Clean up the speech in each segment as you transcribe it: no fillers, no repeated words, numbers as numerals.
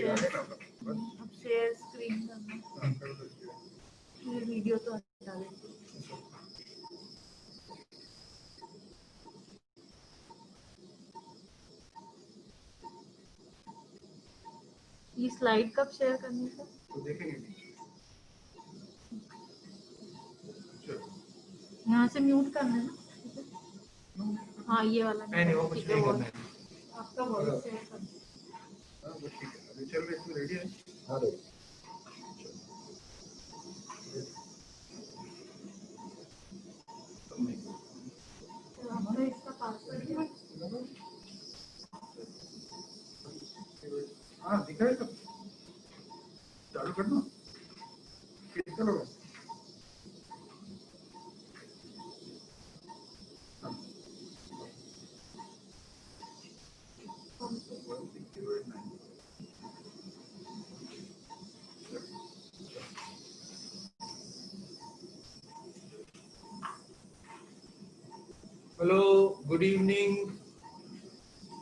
अब share screen करना, ये वीडियो तो हटा देती हूँ। ये स्लाइड कब शेयर करनी है तो देखेंगे। यहाँ से म्यूट करना है ना। हाँ ये वाला नहीं, वो कुछ नहीं करना है। आपका वॉइस शेयर करना है। हाँ वो ठीक है, अभी चल रही है, रेडी है। हाँ रेडी। आपका इसका पासवर्ड है? हाँ दिखाए तो चालू कर दो, कितना लोग Hello, good evening.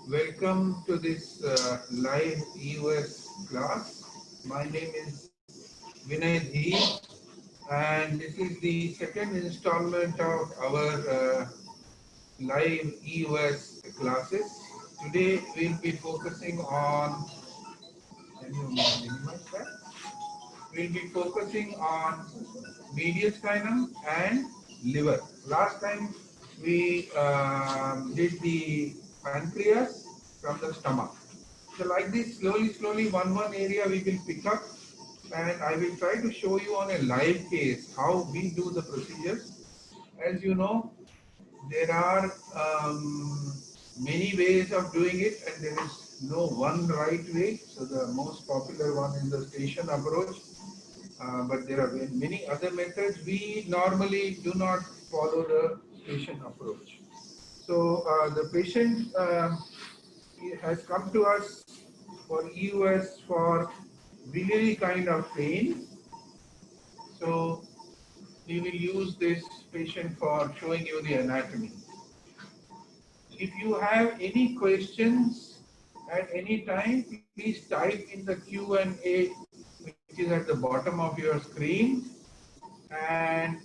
Welcome to this live EOS class. My name is Vinay Dhi, and this is the second installment of our live EOS classes. Today we'll be focusing on, can you minimize that? We'll be focusing on mediastinum and liver. Last time we did the pancreas from the stomach. So like this, slowly, one area we will pick up, and I will try to show you on a live case how we do the procedures. As you know, there are many ways of doing it, and there is no one right way. So the most popular one is the station approach. But there are many other methods. We normally do not follow the station approach. So the patient has come to us for EUS for biliary kind of pain. So we will use this patient for showing you the anatomy. If you have any questions at any time, please type in the Q&A, which is at the bottom of your screen, and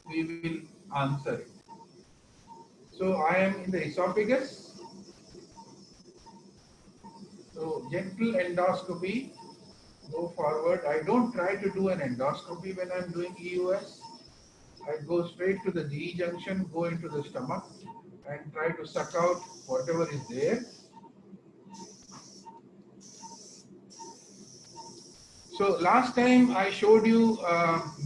we will answer it. So I am in the esophagus. So gentle endoscopy, go forward. I don't try to do an endoscopy when I'm doing EUS. I go straight to the GE junction, go into the stomach, and try to suck out whatever is there. So last time I showed you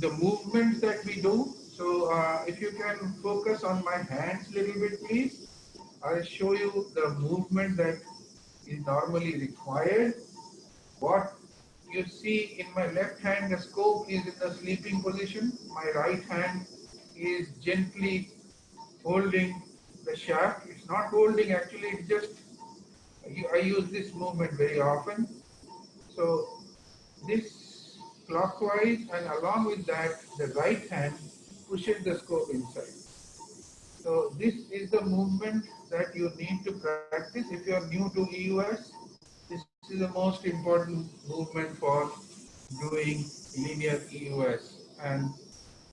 the movements that we do. So if you can focus on my hands a little bit, please. I'll show you the movement that is normally required. What you see in my left hand, the scope is in the sleeping position. My right hand is gently holding the shaft. It's not holding actually, it's just, I use this movement very often. So this clockwise, and along with that, the right hand pushes the scope inside. So this is the movement that you need to practice. If you are new to EUS, this is the most important movement for doing linear EUS. And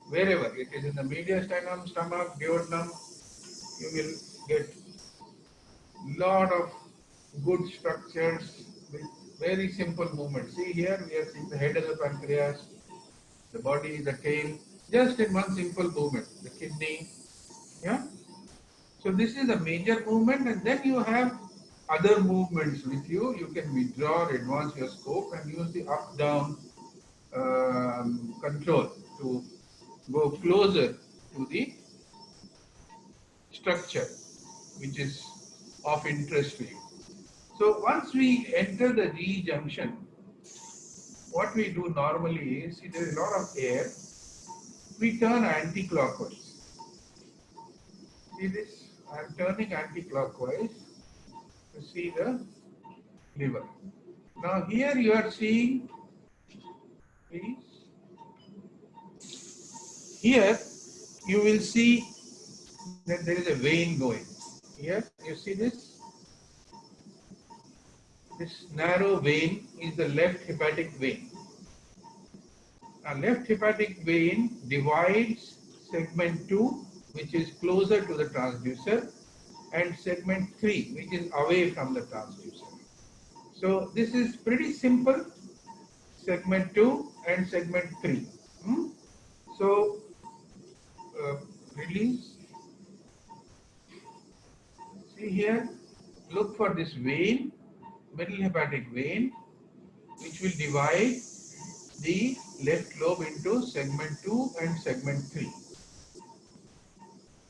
wherever it is in the mediastinum, stomach, duodenum, you will get lot of good structures with very simple movements. See here, we are seeing the head of the pancreas, the body, the tail, just in one simple movement, the kidney, yeah. So this is a major movement, and then you have other movements with you. You can withdraw or advance your scope and use the up-down control to go closer to the structure which is of interest to you. So once we enter the G junction, what we do normally is, see, there is a lot of air, we turn anti-clockwise. See this? I am turning anti-clockwise to see the liver. Now here you are seeing, please, here you will see that there is a vein going. Here you see this? This narrow vein is the left hepatic vein. A left hepatic vein divides segment 2, which is closer to the transducer, and segment 3, which is away from the transducer. So this is pretty simple, segment 2 and segment 3. So release. See here, look for this vein, middle hepatic vein, which will divide the left lobe into segment 2 and segment 3.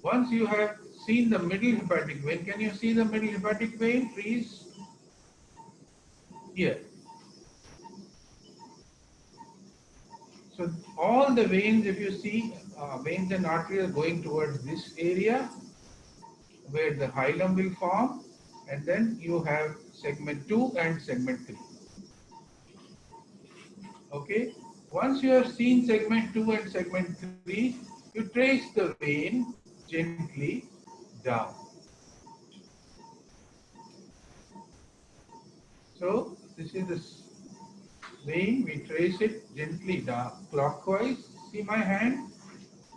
Once you have seen the middle hepatic vein, can you see the middle hepatic vein, please? Here. So all the veins, if you see, veins and arteries are going towards this area where the hilum will form, and then you have segment 2 and segment 3. Okay. Once you have seen segment 2 and segment 3, you trace the vein gently down. So this is the vein, we trace it gently down clockwise. See my hand,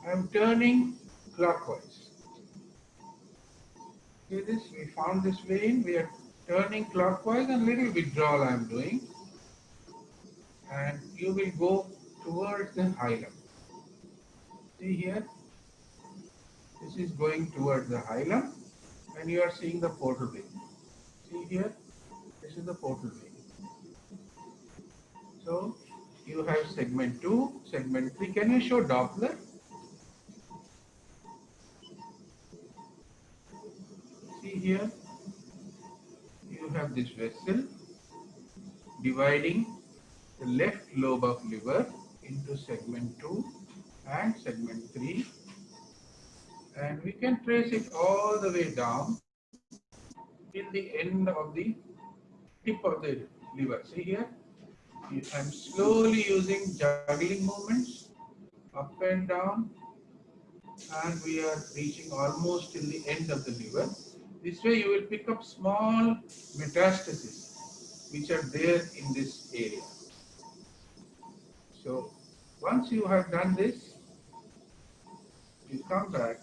I am turning clockwise. See this, we found this vein, we are turning clockwise, and little withdrawal I am doing, and you will go towards the hilum. See here, this is going towards the hilum, and you are seeing the portal vein. See here, this is the portal vein. So you have segment 2, segment 3. Can you show Doppler? See here, you have this vessel dividing the left lobe of liver into segment 2 and segment 3, and we can trace it all the way down till the end of the tip of the liver. See here, I'm slowly using juggling movements up and down, and we are reaching almost till the end of the liver. This way you will pick up small metastases which are there in this area. So once you have done this, you come back,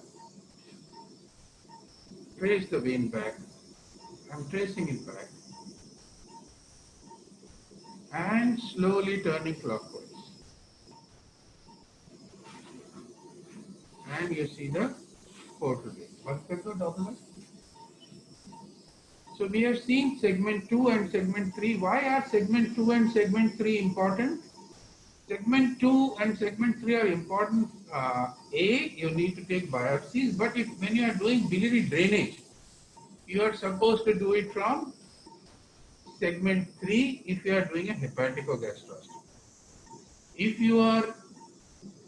trace the vein back. I'm tracing it back and slowly turning clockwise. And you see the portal vein. So we have seen segment 2 and segment 3. Why are segment 2 and segment 3 important? Segment 2 and segment 3 are important. You need to take biopsies, but when you are doing biliary drainage, you are supposed to do it from segment 3 if you are doing a hepaticogastroscopy. If you are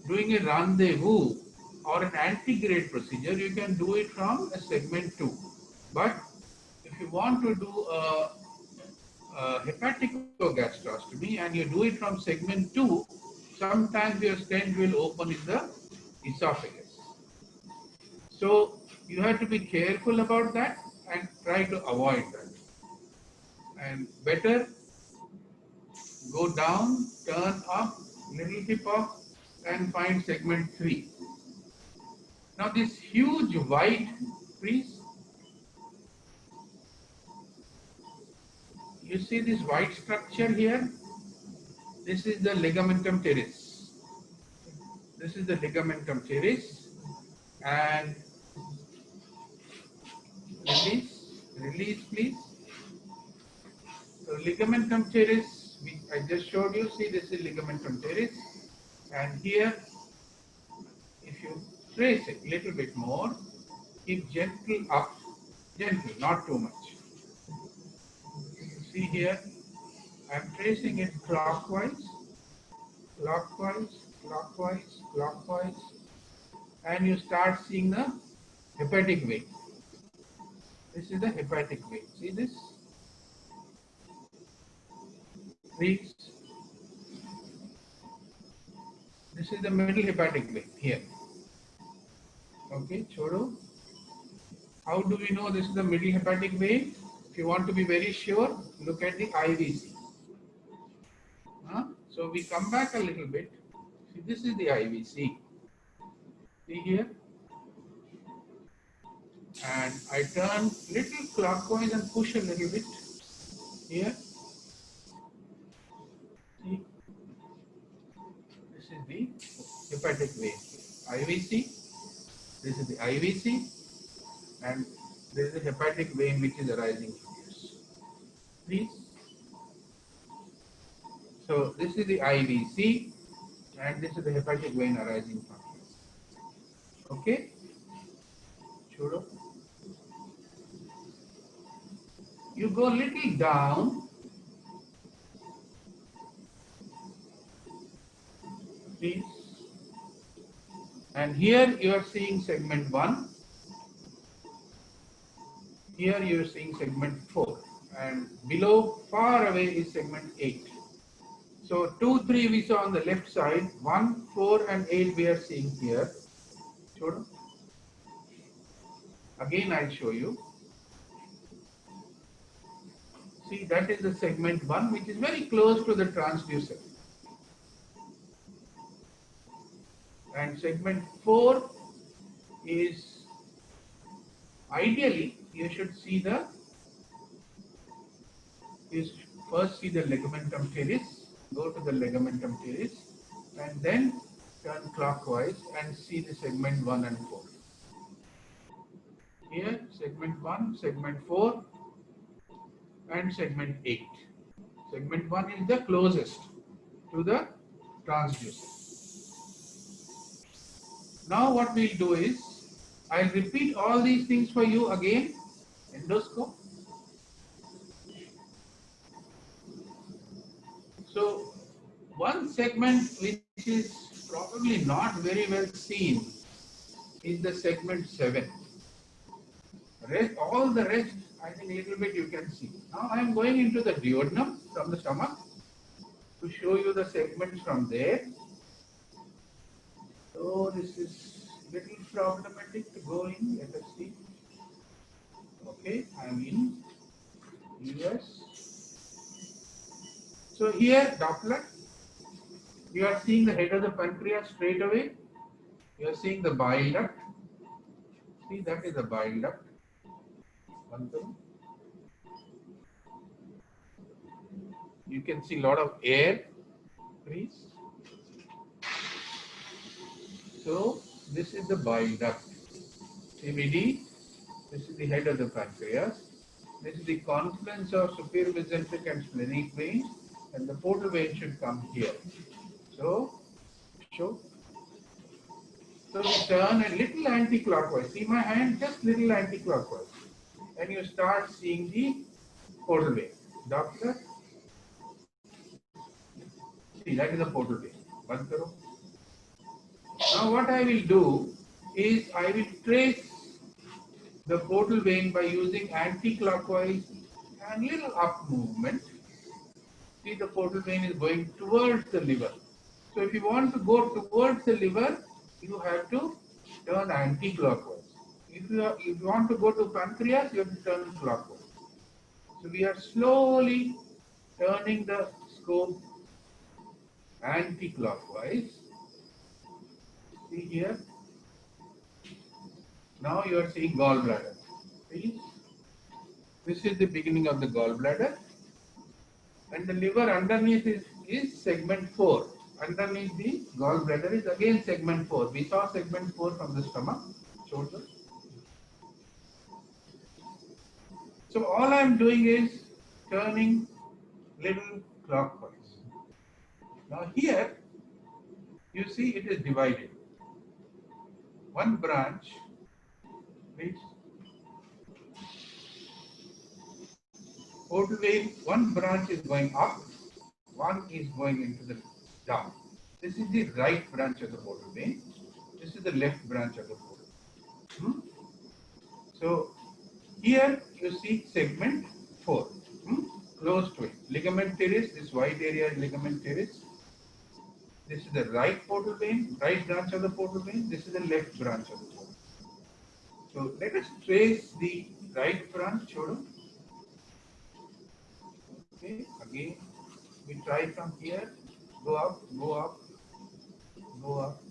doing a rendezvous or an antegrade procedure, you can do it from a segment 2. But if you want to do a hepaticogastrostomy and you do it from segment 2, sometimes your stent will open in the esophagus. So you have to be careful about that and try to avoid that. And better go down, turn up, little tip up, and find segment 3. Now this huge white, please, you see this white structure here? This is the ligamentum teres. This is the ligamentum teres, and release please. So ligamentum teres, I just showed you, see this is ligamentum teres, and here if you trace it a little bit more, keep gentle up, gentle, not too much. See here, I am tracing it clockwise, clockwise, clockwise, clockwise, and you start seeing the hepatic vein. This is the hepatic vein. See this? Please. This is the middle hepatic vein here. Okay, Chodo. How do we know this is the middle hepatic vein? If you want to be very sure, look at the IVC. So we come back a little bit. See, this is the IVC. See here? And I turn little clockwise and push a little bit here. See? This is the hepatic vein. IVC. This is the IVC. And there is a hepatic vein which is arising from this. Please. So this is the IVC and this is the hepatic vein arising from here. Okay? Sure. You go little down. Please. And here you are seeing segment 1. Here you are seeing segment 4. And below, far away, is segment 8. So 2, 3 we saw on the left side. 1, 4 and 8 we are seeing here. Sure. Again I'll show you. See, that is the segment 1 which is very close to the transducer. And segment 4 is, ideally, you should see the, first see the ligamentum teres, go to the ligamentum teres, and then turn clockwise and see the segment 1 and 4. Here, segment 1, segment 4, and segment 8. Segment 1 is the closest to the transducer. Now what we'll do is, I'll repeat all these things for you again. Endoscope. So one segment which is probably not very well seen is the segment 7. All the rest, I think a little bit you can see. Now I am going into the duodenum from the stomach to show you the segments from there. So this is little problematic to go in. Let us see. Okay, I am in US. So here, Doppler, you are seeing the head of the pancreas straight away. You are seeing the bile duct. See, that is the bile duct. You can see a lot of air, please. So this is the bile duct. CBD. This is the head of the pancreas. This is the confluence of superior mesenteric and splenic veins, and the portal vein should come here. So you turn a little anti-clockwise. See my hand, just little anti-clockwise, and you start seeing the portal vein. Doctor, see, that is the portal vein. Band karo. Now what I will do is I will trace the portal vein by using anti-clockwise and little up movement. See, the portal vein is going towards the liver. So if you want to go towards the liver, you have to turn anti-clockwise. If you want to go to pancreas, you have to turn clockwise. So we are slowly turning the scope anti-clockwise. See here. Now you are seeing gallbladder. See? This is the beginning of the gallbladder. And the liver underneath is segment 4. Underneath the gallbladder is again segment 4. We saw segment 4 from the stomach, shoulder. So all I am doing is turning little clockwise. Now here, you see it is divided. One branch, please. Portal vein, one branch is going up, one is going into the down. This is the right branch of the portal vein. This is the left branch of the portal. So here you see segment 4, close to it. Ligament teres, this white area is ligament teres. This is the right portal vein, right branch of the portal vein. This is the left branch of the portal vein. So let us trace the right branch. Chodo. Okay, again, we try from here, go up, go up, go up,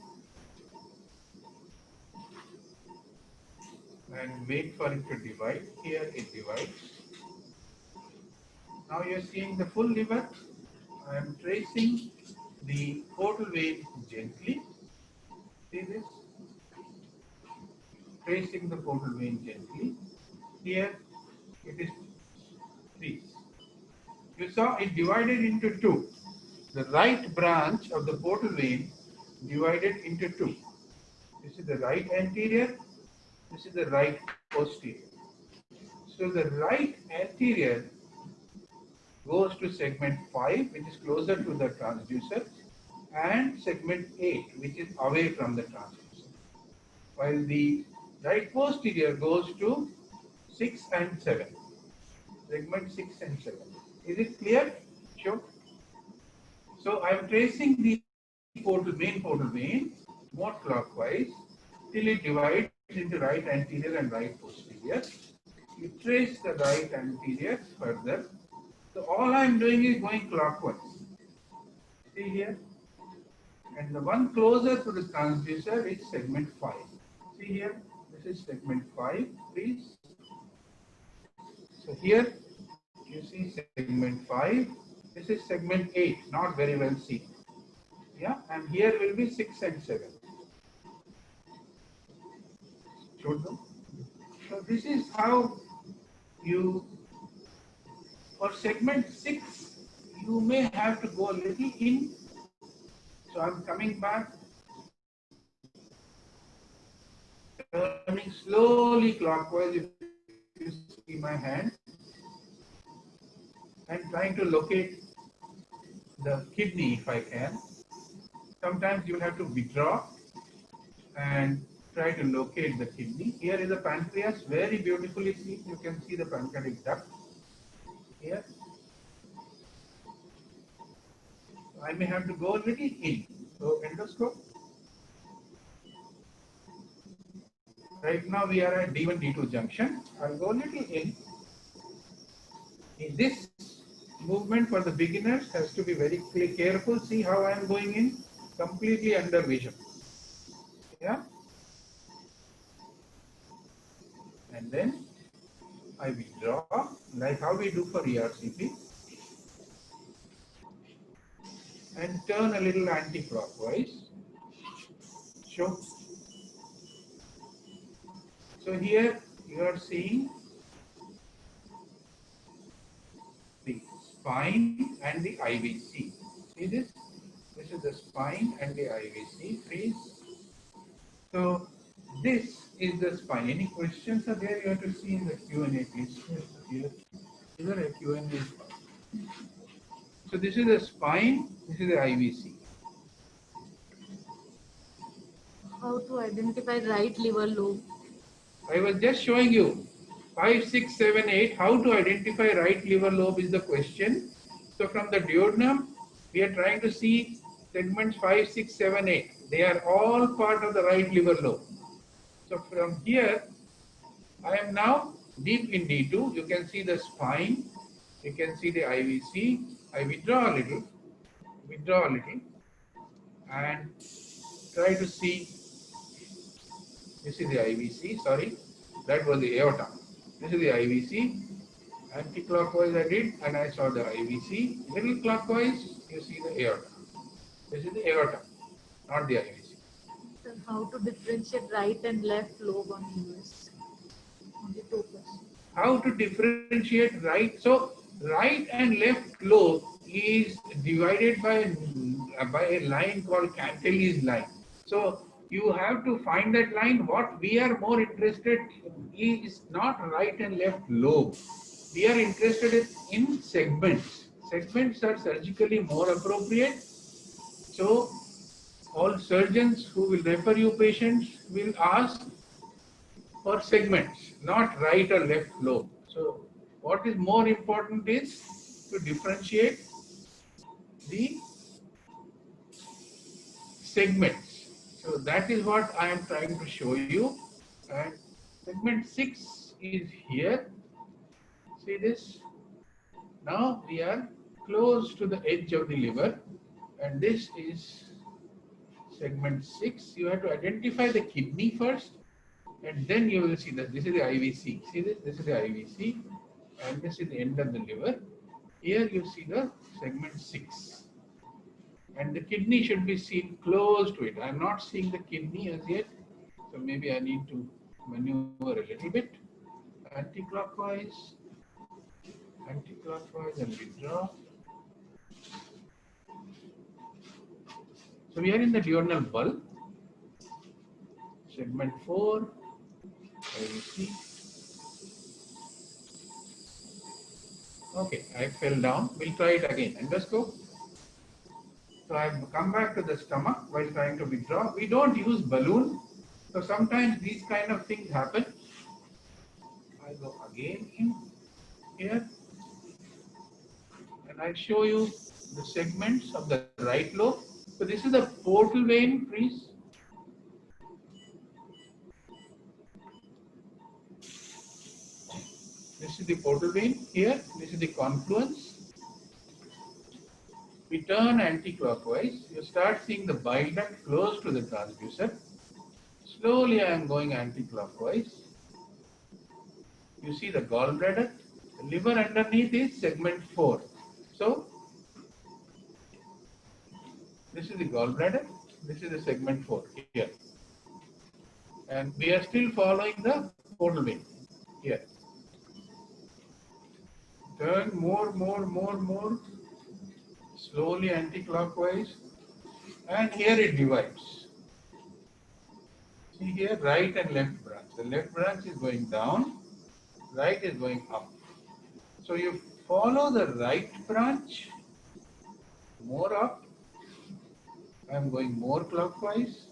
and wait for it to divide. Here it divides. Now you're seeing the full liver. I am tracing the portal vein gently. See this? Tracing the portal vein gently. Here it is 3. You saw it divided into 2. The right branch of the portal vein divided into 2. This is the right anterior. This is the right posterior. So the right anterior goes to segment 5, which is closer to the transducer, and segment 8, which is away from the transducer. While the right posterior goes to 6 and 7. Segment 6 and 7. Is it clear? Sure. So I am tracing the main portal vein more clockwise till it divides into right anterior and right posterior. You trace the right anterior further. So all I am doing is going clockwise. See here? And the one closer to the transducer is segment 5. See here? This is segment 5, please. So here you see segment 5. This is segment 8, not very well seen. Yeah, and here will be 6 and 7. Should them. So this is how you, for segment 6, you may have to go a little in. So I'm coming back, turning slowly clockwise if you see my hand, and trying to locate the kidney if I can. Sometimes you will have to withdraw and try to locate the kidney. Here is the pancreas, very beautifully seen. You can see the pancreatic duct here. I may have to go a little in. So endoscope. Right now we are at D1, D2 junction. I'll go a little in. In this movement for the beginners has to be very careful. See how I am going in? Completely under vision. Yeah. And then I withdraw, like how we do for ERCP. And turn a little anti-clockwise. Show. So here you are seeing the spine and the IVC. See this? This is the spine and the IVC, please. So this is the spine. Any questions are there? You have to see in the Q&A, please. Here. Is there a Q&A? So this is the spine. This is the IVC. How to identify right liver lobe? I was just showing you 5, 6, 7, 8. How to identify right liver lobe is the question. So from the duodenum, we are trying to see segments 5, 6, 7, 8. They are all part of the right liver lobe. So from here, I am now deep in D2. You can see the spine. You can see the IVC. I withdraw a little, and try to see. This is the IVC, sorry, that was the aorta. This is the IVC. Anti-clockwise I did, and I saw the IVC. Little clockwise, you see the aorta. This is the aorta, not the IVC. Sir, how to differentiate right and left lobe on US? Only 2 questions. How to differentiate right? So right and left lobe is divided by a line called Cantelli's line. So you have to find that line. What we are more interested in is not right and left lobe. We are interested in segments. Segments are surgically more appropriate. So all surgeons who will refer you patients will ask for segments, not right or left lobe. So what is more important is to differentiate the segments. So that is what I am trying to show you. And segment 6 is here. See this? Now we are close to the edge of the liver, and this is segment 6. You have to identify the kidney first, and then you will see that this is the IVC. See this? This is the IVC, and this is the end of the liver. Here you see the segment 6, and the kidney should be seen close to it. I am not seeing the kidney as yet, so maybe I need to maneuver a little bit. Anti-clockwise, anti-clockwise, and withdraw. So we are in the duodenal bulb, segment 4, IVC. Okay, I fell down. We'll try it again. Endoscope. So I've come back to the stomach while trying to withdraw. We don't use balloon. So sometimes these kind of things happen. I go again in here, and I show you the segments of the right lobe. So this is the portal vein, please. This is the portal vein here. This is the confluence. We turn anti-clockwise. You start seeing the bile duct close to the transducer. Slowly I am going anti-clockwise. You see the gallbladder. The liver underneath is segment 4. So this is the gallbladder. This is the segment 4 here. And we are still following the portal vein here. Turn more. Slowly anti-clockwise. And here it divides. See here, right and left branch. The left branch is going down, right is going up. So you follow the right branch, more up. I am going more clockwise.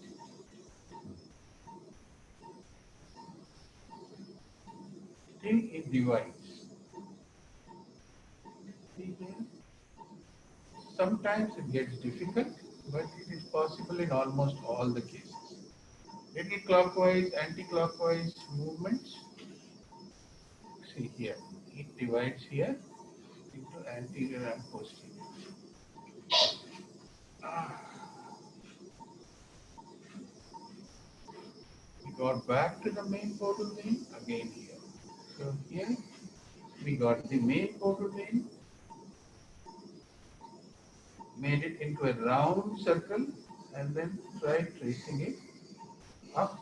Till it divides. See here? Sometimes it gets difficult, but it is possible in almost all the cases. Little clockwise, anti-clockwise movements. See here, it divides here into anterior and posterior. We got back to the main portal vein again here. So here we got the main portal vein, made it into a round circle, and then tried tracing it up.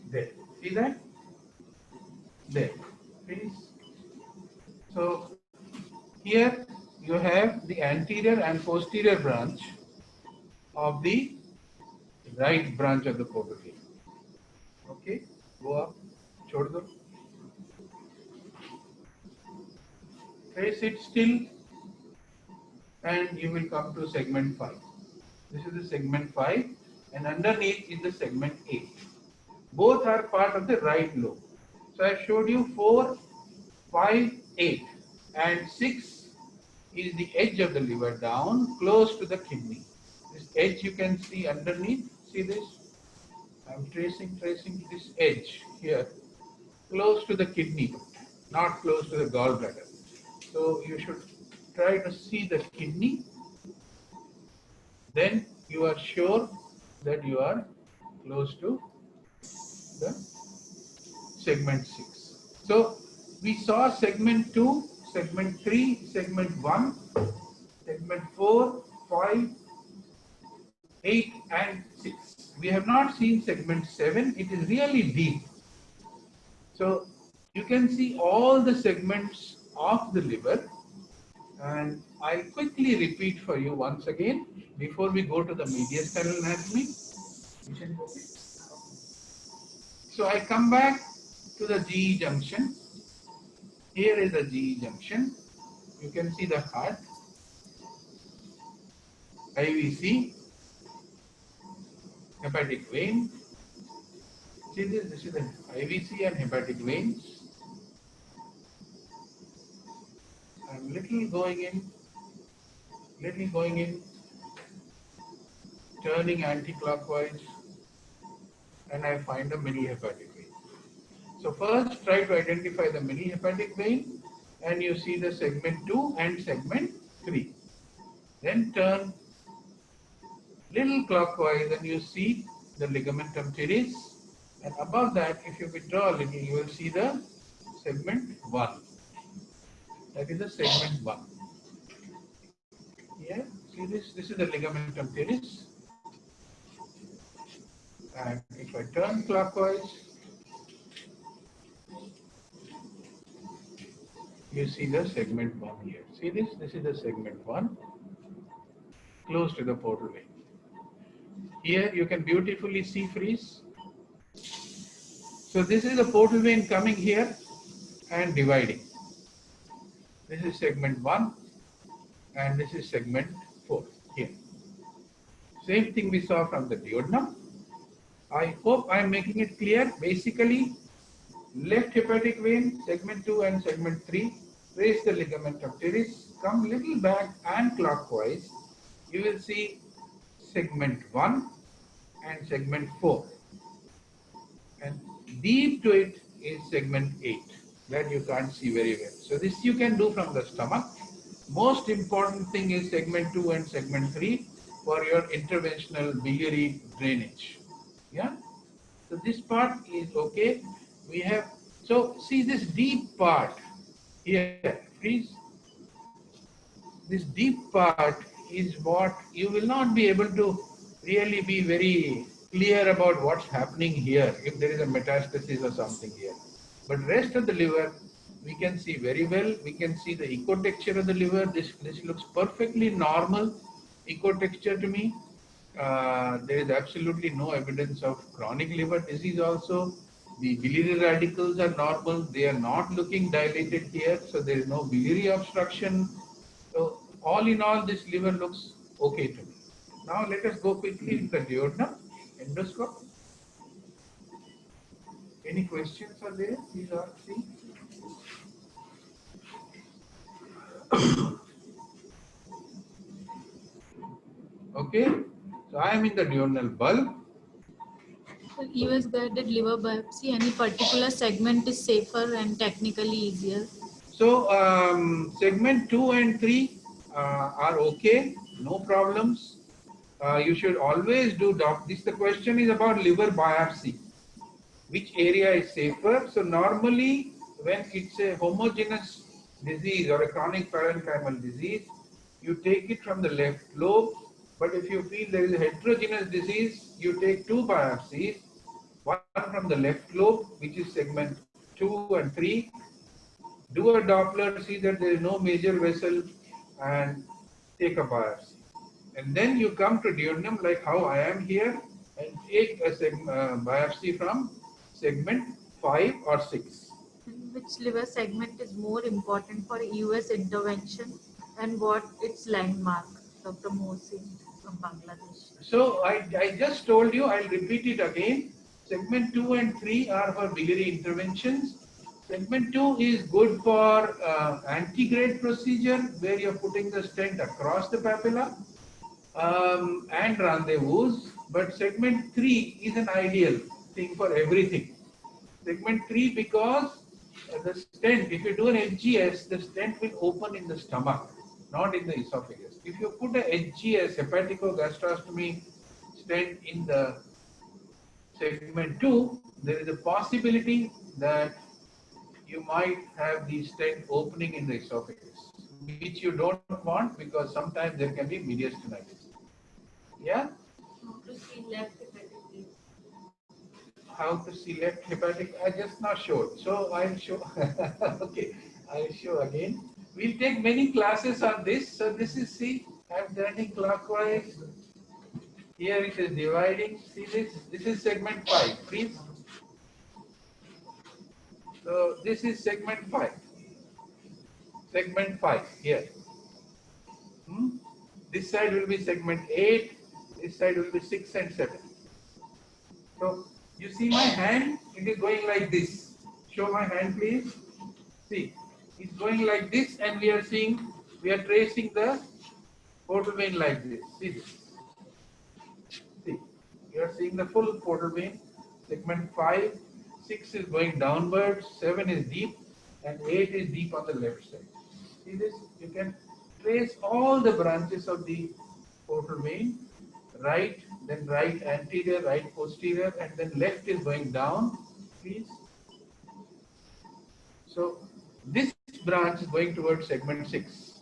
There. See that? There. Please. So here you have the anterior and posterior branch of the right branch of the portal vein. Okay, go up, chhod do. Trace it still, and you will come to segment 5. This is the segment 5, and underneath is the segment 8. Both are part of the right lobe. So I showed you 4, 5, 8, and 6 is the edge of the liver down, close to the kidney. This edge you can see underneath. See this? I'm tracing this edge here, close to the kidney, not close to the gallbladder. So you should try to see the kidney. Then you are sure that you are close to the segment 6. So we saw segment 2, segment 3, segment 1, segment 4, 5, 8 and 6. We have not seen segment 7. It is really deep. So you can see all the segments of the liver, and I'll quickly repeat for you once again before we go to the mediastinal anatomy. So I come back to the GE junction. Here is the GE junction. You can see the heart, IVC, hepatic vein. See this? This is the IVC and hepatic veins. I'm little going in, turning anti-clockwise, and I find a mini hepatic vein. So first try to identify the mini hepatic vein, and you see the segment 2 and segment 3. Then turn little clockwise and you see the ligamentum teres, and above that, if you withdraw a little, you will see the segment 1. That is the segment 1. Here, see this is the ligamentum teres, and if I turn clockwise, you see the segment 1 here. See this is the segment 1, close to the portal vein. Here you can beautifully see frieze. So this is the portal vein coming here and dividing. This is segment 1 and this is segment 4 here. Same thing we saw from the duodenum. I hope I am making it clear. Basically, left hepatic vein, segment 2 and segment 3, trace the ligamentum teres, come little back and clockwise, you will see segment 1 and segment 4. And deep to it is segment 8 that you can't see very well. So this you can do from the stomach. Most important thing is segment 2 and segment 3 for your interventional biliary drainage. Yeah. So this part is okay. We have, so see this deep part here, please. This deep part is what you will not be able to really be very clear about what's happening here if there is a metastasis or something here. But rest of the liver, we can see very well. We can see the ecotexture of the liver. This looks perfectly normal ecotexture to me. There is absolutely no evidence of chronic liver disease also. The biliary radicals are normal. They are not looking dilated here. So there is no biliary obstruction. So all in all, this liver looks okay to me. Now let us go quickly into the duodenum endoscope. Any questions are there? Please ask me. Okay. So I am in the duodenal bulb. So US guided liver biopsy, any particular segment is safer and technically easier? So segment 2 and 3 are okay, no problems. You should always do this. The question is about liver biopsy. Which area is safer? So normally when it's a homogeneous disease or a chronic parenchymal disease, you take it from the left lobe. But if you feel there is a heterogeneous disease, you take 2 biopsies, one from the left lobe, which is segment 2 and 3. Do a Doppler, see that there is no major vessel, and take a biopsy. And then you come to duodenum like how I am here and take a biopsy from segment 5 or 6. Which liver segment is more important for US intervention and what its landmark? Dr. Mohsin from Bangladesh. So I just told you, I'll repeat it again. Segment 2 and 3 are for biliary interventions. Segment 2 is good for antegrade procedure where you're putting the stent across the papilla and rendezvous. But segment 3 is an ideal thing for everything. Segment 3 because the stent, if you do an HGS, the stent will open in the stomach, not in the esophagus. If you put a HGS, hepaticogastrostomy stent in the segment 2, there is a possibility that you might have the stent opening in the esophagus, which you don't want because sometimes there can be mediastinitis. Yeah? How to see left hepatic vein? How to see left hepatic? I just not showed. So I'll show. Okay, I'll show again. We'll take many classes on this. So this is, see, I'm turning clockwise. Here it is dividing. See this? This is segment 5. Please. So this is segment 5. Segment 5 here. This side will be segment 8. This side will be 6 and 7. So you see my hand, it is going like this. Show my hand, please. See, it's going like this, and we are tracing the portal vein like this. See this. See, you are seeing the full portal vein. Segment 5, 6 is going downwards, 7 is deep, and 8 is deep on the left side. See this? You can trace all the branches of the portal vein, right, then right anterior, right posterior, and then left is going down, please. So this branch is going towards segment 6.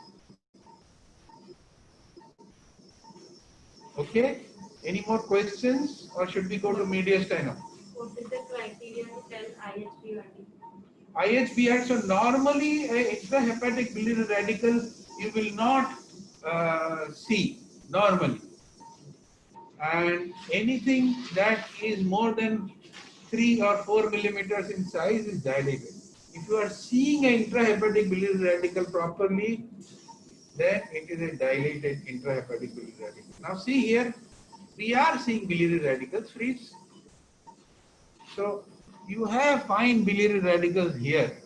Okay? Any more questions, or should we go to mediastinum? What is the criteria to tell IHBRD? IHBR, so normally a extrahepatic biliary radical you will not see normally, and anything that is more than 3 or 4 millimeters in size is dilated. If you are seeing an intrahepatic biliary radical properly, then it is a dilated intrahepatic biliary radical. Now see here, we are seeing biliary radicals, freeze. So you have fine biliary radicals here,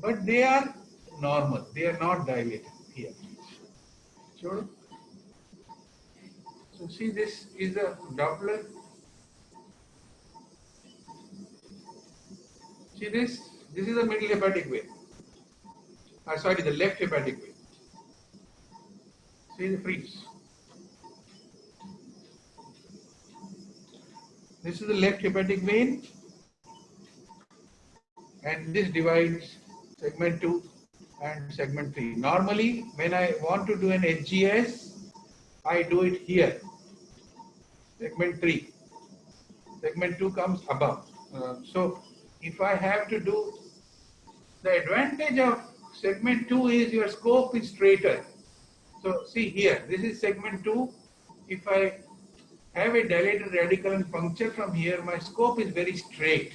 but they are normal. They are not dilated here. Sure. So see, this is a Doppler. See this? This is the middle hepatic vein. Sorry, the left hepatic vein. See the freeze. This is the left hepatic vein, and this divides segment 2 and segment 3. Normally, when I want to do an HGS, I do it here. Segment 3. Segment 2 comes above. So if I have to do, the advantage of segment 2 is your scope is straighter. So see here, this is segment 2. If I have a dilated radical and puncture from here, my scope is very straight.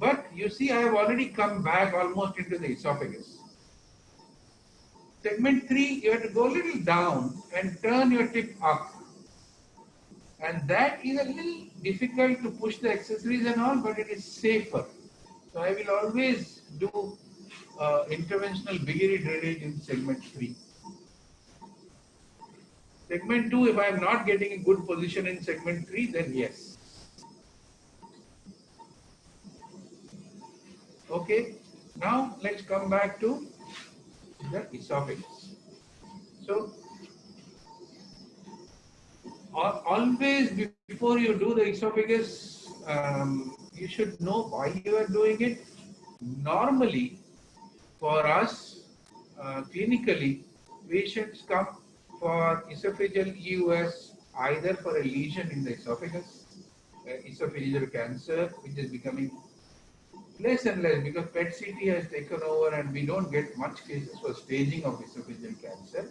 But you see, I have already come back almost into the esophagus. Segment 3, you have to go a little down and turn your tip up. And that is a little difficult to push the accessories and all, but it is safer. So I will always do interventional biliary drainage in segment 3. Segment 2, if I am not getting a good position in segment 3, then yes. Okay, now let's come back to the esophagus. So always before you do the esophagus, you should know why you are doing it. Normally, for us, clinically, patients come for esophageal EUS either for a lesion in the esophagus, esophageal cancer, which is becoming less and less because PET-CT has taken over and we don't get much cases for staging of esophageal cancer.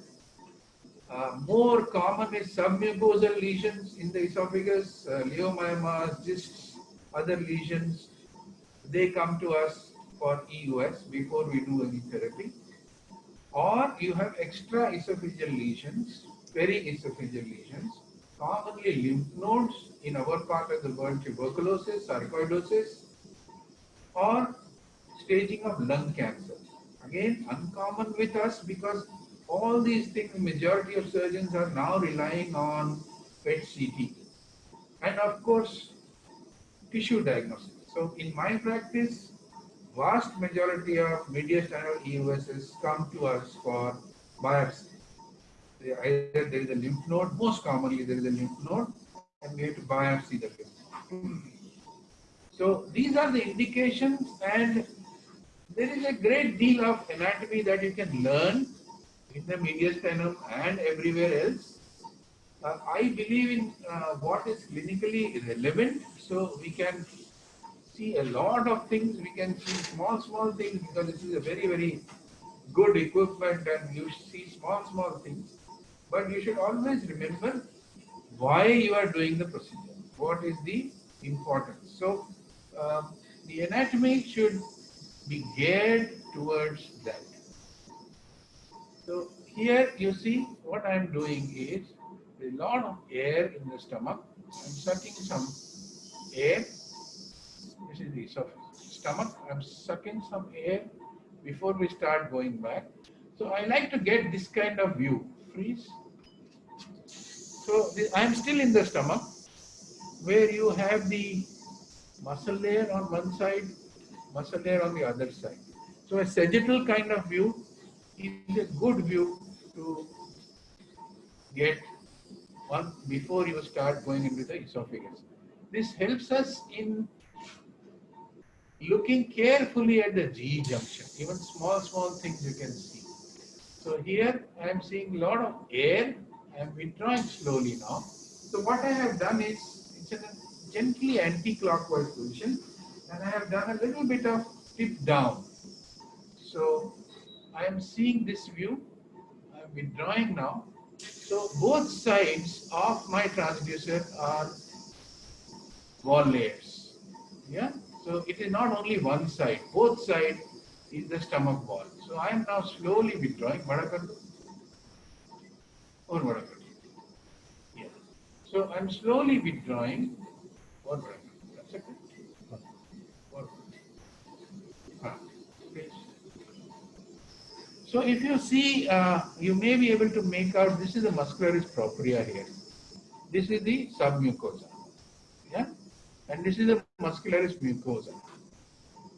More common is submucosal lesions in the esophagus, leiomyomas, cysts, other lesions. They come to us for EUS before we do any therapy. Or you have extra esophageal lesions, periesophageal lesions, commonly lymph nodes in our part of the world, tuberculosis, sarcoidosis, or staging of lung cancer. Again, uncommon with us because all these things, majority of surgeons are now relying on PET-CT. And of course, tissue diagnosis. So in my practice, vast majority of mediastinal EUSs come to us for biopsy. Either there is a lymph node, most commonly there is a lymph node, and we have to biopsy the lymph. So these are the indications, and there is a great deal of anatomy that you can learn in the mediastinum and everywhere else. I believe in what is clinically relevant, so we can see a lot of things. We can see small things because this is a very good equipment, and you see small things. But you should always remember why you are doing the procedure. What is the importance? So the anatomy should be geared towards that. So here you see what I am doing is a lot of air in the stomach. I am sucking some air. This is the esophagus. Stomach. I am sucking some air before we start going back. So I like to get this kind of view. Freeze. So I am still in the stomach. where you have the muscle layer on one side, muscle layer on the other side. So a sagittal kind of view is a good view to get one before you start going into the esophagus. This helps us in looking carefully at the GE junction. Even small things you can see. So here I am seeing a lot of air. I am withdrawing slowly now. So what I have done is, it's in a gently anti-clockwise position, and I have done a little bit of tip down. So I am seeing this view. I am withdrawing now. So both sides of my transducer are wall layers. Yeah. So it is not only one side. Both sides is the stomach wall. So I am now slowly withdrawing. Bada kar do? Or bada kar do? Yeah. So I'm slowly withdrawing. Or bada kar do? That's okay. Or please. So if you see, you may be able to make out, this is the muscularis propria here. This is the submucosa. Yeah. And this is the muscularis mucosa.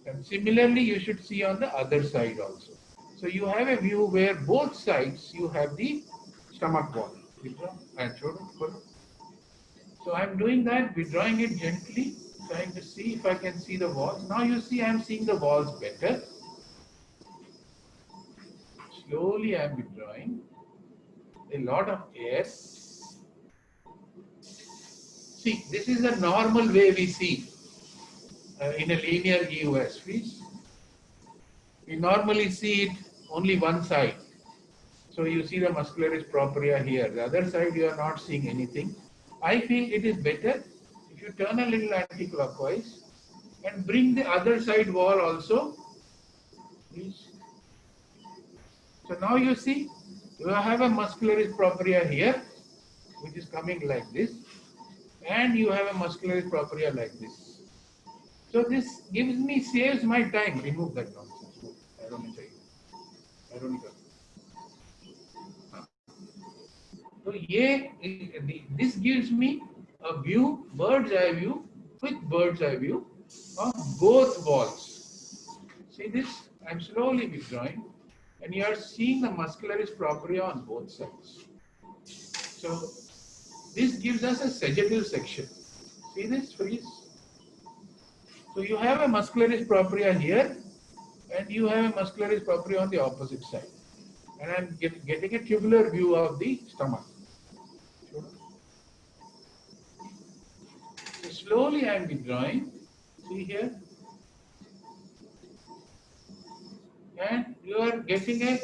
And similarly, you should see on the other side also. So you have a view where both sides you have the stomach wall. So I'm doing that, withdrawing it gently, trying to see if I can see the walls. Now you see I'm seeing the walls better. Slowly I'm withdrawing. A lot of air. See, this is the normal way we see in a linear EUS. We normally see it only one side. So you see the muscularis propria here. The other side you are not seeing anything. I feel it is better if you turn a little anti-clockwise and bring the other side wall also. Please. So now you see you have a muscularis propria here, which is coming like this, and you have a muscularis propria like this. So this saves my time. Remove that nonsense. I don't need it. So this gives me a view, bird's eye view, quick bird's eye view of both walls. See this? I'm slowly withdrawing, and you are seeing the muscularis propria on both sides. So this gives us a sagittal section. See this, freeze? So you have a muscularis propria here, and you have a muscularis propria on the opposite side. And I'm getting a tubular view of the stomach. So slowly I am withdrawing. See here. And you are getting a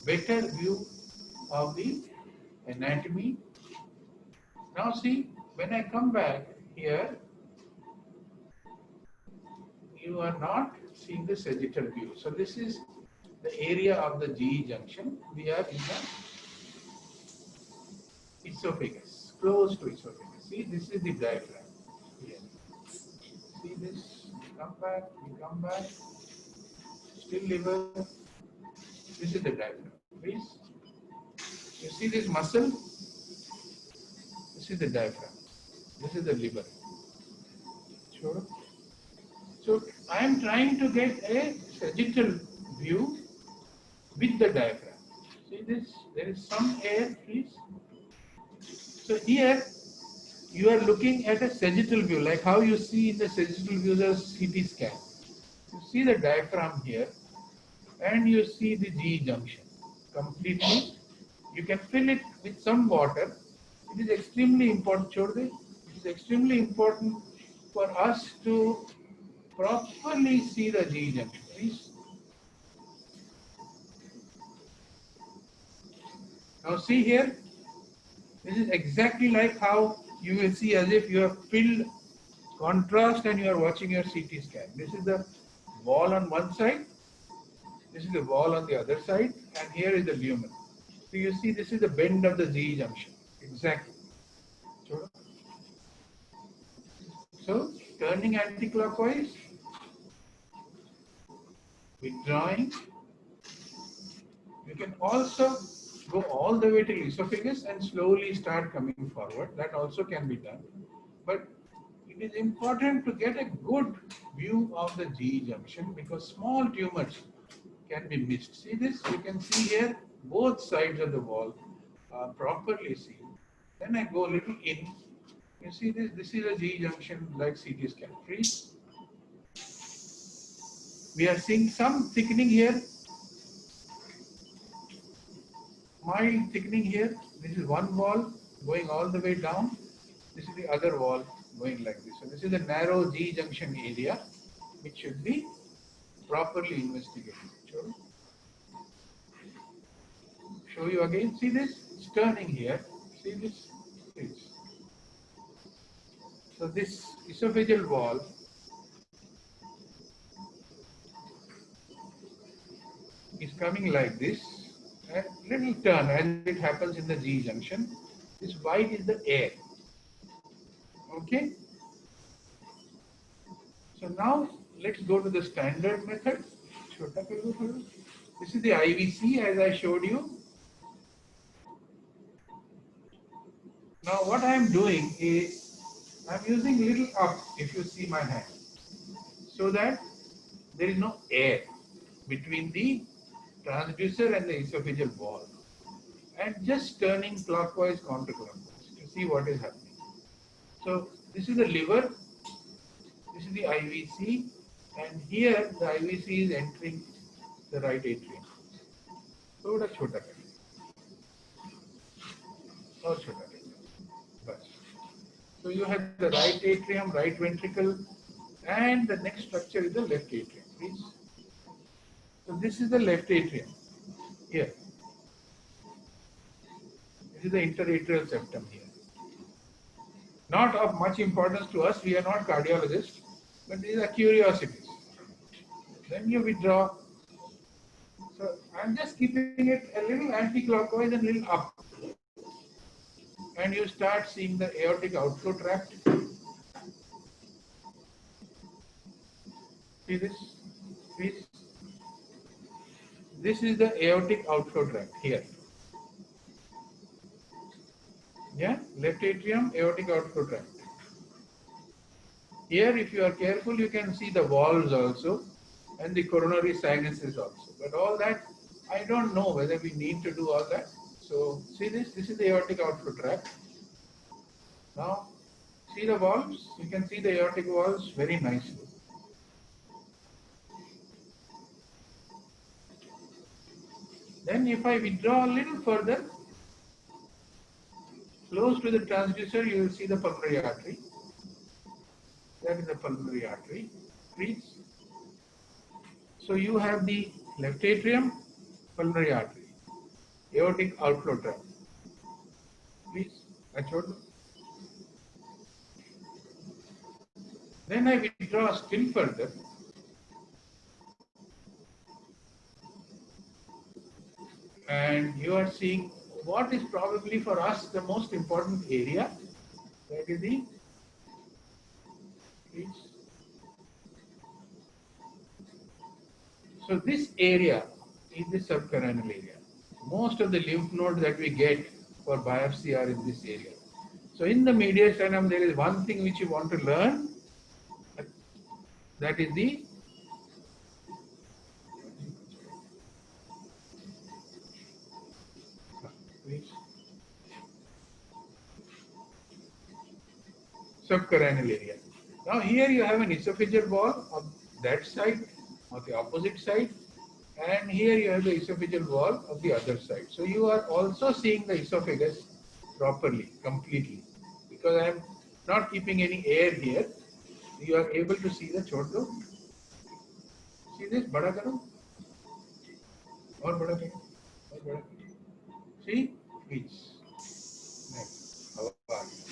better view of the anatomy. Now see, when I come back here, you are not seeing the sagittal view. So this is the area of the GE junction. We are in the esophagus, close to esophagus. See, this is the diaphragm. Here. See this? We come back. Still liver. This is the diaphragm. Please. You see this muscle? This is the diaphragm. This is the liver. Sure. So I am trying to get a sagittal view with the diaphragm. See this? There is some air, please. So here you are looking at a sagittal view, like how you see in the sagittal view the CT scan. You see the diaphragm here, and you see the GE junction completely. You can fill it with some water. It is extremely important, Chorde. It is extremely important for us to properly see the GE junction, please. Now see here, this is exactly like how you will see as if you have filled contrast and you are watching your CT scan. This is the wall on one side, this is the wall on the other side, and here is the lumen. So you see this is the bend of the GE junction, exactly. So turning anti-clockwise, withdrawing. You can also go all the way to esophagus and slowly start coming forward. That also can be done. But it is important to get a good view of the GE junction because small tumors can be missed. See this? You can see here both sides of the wall are properly seen. Then I go a little in. You see this? This is a GE junction like CT scan. Freeze. We are seeing some thickening here, mild thickening here. This is one wall going all the way down. This is the other wall going like this. So this is the narrow G junction area which should be properly investigated. Show you again. See this? It's turning here. See this? Please. So this esophageal wall is coming like this. A little turn as it happens in the G junction. This white is the air. Okay. So now let's go to the standard method. This is the IVC as I showed you. Now what I am doing is I am using little up if you see my hand so that there is no air between the transducer and the esophageal wall and just turning clockwise counterclockwise to see what is happening. So this is the liver, this is the IVC, and here the IVC is entering the right atrium. थोड़ा छोटा कर और छोटा कर बस. So you have the right atrium, right ventricle, and the next structure is the left atrium. Please. So this is the left atrium. Here. This is the interatrial septum here. Not of much importance to us. We are not cardiologists, but these are curiosities. Then you withdraw. So I'm just keeping it a little anti-clockwise and a little up. And you start seeing the aortic outflow tract. See this? Please. This is the aortic outflow tract here. Yeah, left atrium, aortic outflow tract. Here, if you are careful, you can see the valves also and the coronary sinuses also. But all that, I don't know whether we need to do all that. So, see this? This is the aortic outflow tract. Now, see the valves? You can see the aortic valves very nicely. Then if I withdraw a little further, close to the transducer, you will see the pulmonary artery. That is the pulmonary artery. Please. So you have the left atrium, pulmonary artery, aortic outflow tract. Please. Then I withdraw still further. And you are seeing what is probably for us the most important area. That is the, please. So this area is the subcarinal area. Most of the lymph nodes that we get for biopsy are in this area. So in the mediastinum, there is one thing which you want to learn. That is the subcarinal area. Now here you have an esophageal wall on that side, on the opposite side, and here you have the esophageal wall of the other side. So you are also seeing the esophagus properly, completely, because I am not keeping any air here. You are able to see the choto. See this? Bada karo. Or bada karo. Or bada karo. See? Please. Next. How are you?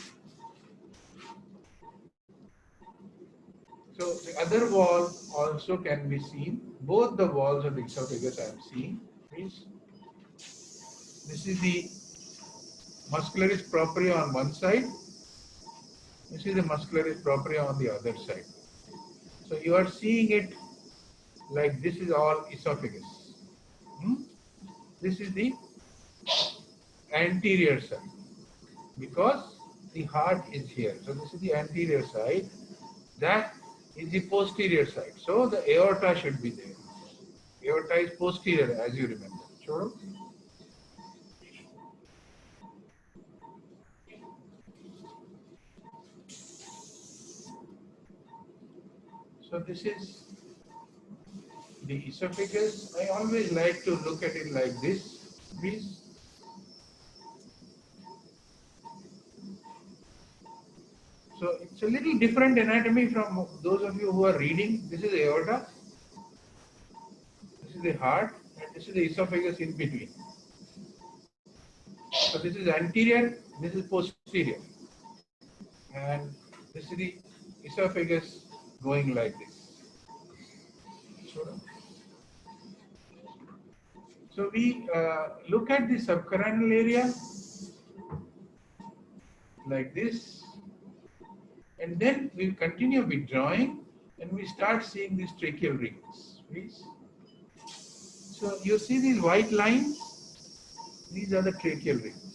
So the other wall also can be seen. Both the walls of the esophagus I am seeing. Please. This is the muscularis propria on one side. This is the muscularis propria on the other side. So you are seeing it like this is all esophagus. This is the anterior side because the heart is here. So this is the anterior side. That is the posterior side. So the aorta should be there. Aorta is posterior, as you remember. Sure. So this is the esophagus. I always like to look at it like this, please. So it's a little different anatomy from those of you who are reading. This is aorta, this is the heart, and this is the esophagus in between. So this is anterior, this is posterior, and this is the esophagus going like this. So we look at the subcarinal area like this, and then we continue withdrawing, and we start seeing these tracheal rings, please. So you see these white lines, these are the tracheal rings.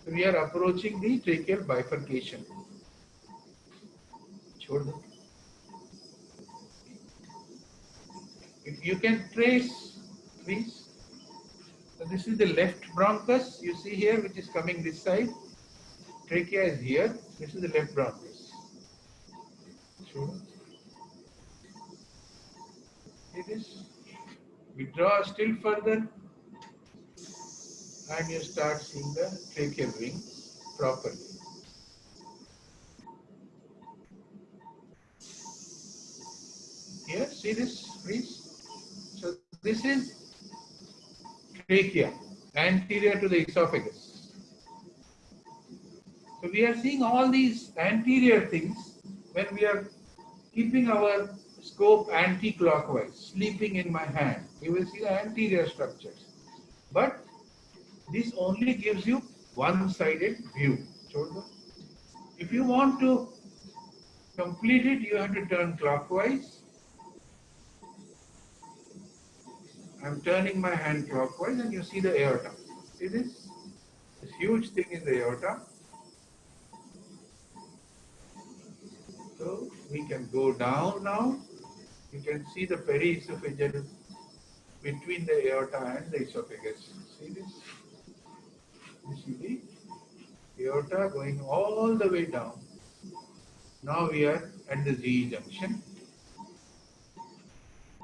So we are approaching the tracheal bifurcation. If you can trace, please. So this is the left bronchus, you see here, which is coming this side. Trachea is here. This is the left bronchus. Sure. It is. Withdraw still further, and you start seeing the tracheal ring properly. Here, see this, please. So this is trachea, anterior to the esophagus. So we are seeing all these anterior things when we are keeping our scope anti-clockwise, sleeping in my hand. You will see the anterior structures. But this only gives you one-sided view. If you want to complete it, you have to turn clockwise. I'm turning my hand clockwise and you see the aorta. See this? This huge thing is the aorta. So we can go down now. You can see the periesophageal between the aorta and the esophagus. See this? You see the aorta going all the way down. Now we are at the Z junction.